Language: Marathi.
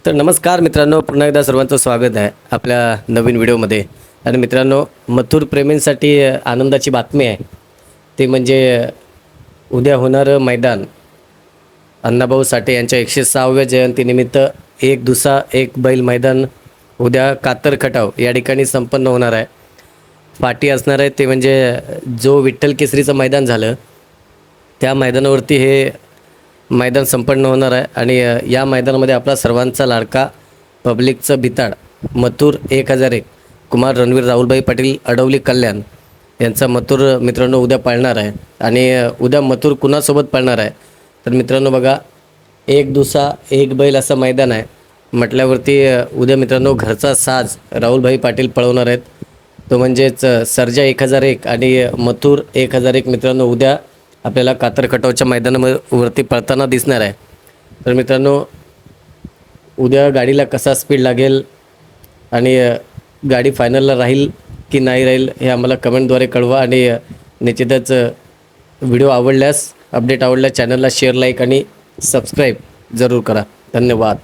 तर नमस्कार मित्रांनो, पुन्हा एकदा सर्वांचं स्वागत आहे आपल्या नवीन व्हिडिओमध्ये. आणि मित्रांनो, मथुर प्रेमींसाठी आनंदाची बातमी आहे. ते म्हणजे उद्या होणारं मैदान अण्णाभाऊ साठे यांच्या 106व्या जयंतीनिमित्त एक दुसा एक बैल मैदान उद्या कातर खटाव या ठिकाणी संपन्न होणार आहे. पाठी असणार आहे ते म्हणजे जो विठ्ठल केसरीचं मैदान झालं त्या मैदानावरती हे मैदान संपन्न होणार आहे. आणि या मैदानामध्ये आपला सर्वांचा लाडका पब्लिकचं भिताड मथुर 1001 कुमार रणवीर राहुलभाई पाटील अडवली कल्याण यांचा मथुर मित्रांनो उद्या पाळणार आहे. आणि उद्या मथुर कुणासोबत पाळणार आहे तर मित्रांनो बघा, एक दुसा एक बैल असं मैदान आहे म्हटल्यावरती उद्या मित्रांनो घरचा साज राहुलभाई पाटील पळवणार आहेत. तो म्हणजेच सर्जा 1001 आणि मथुर 1001 मित्रांनो उद्या आपल्याला कातर खटावच्या मैदानावरती पळताना दिसणार आहे. तर मित्रांनो, उद्या गाडीला कसा स्पीड लागेल आणि गाडी फायनलला राहील की नाही राहील हे आम्हाला कमेंटद्वारे कळवा. आणि निश्चितच व्हिडिओ आवडल्यास, अपडेट आवडल्यास चॅनलला शेअर, लाईक आणि सबस्क्राईब जरूर करा. धन्यवाद.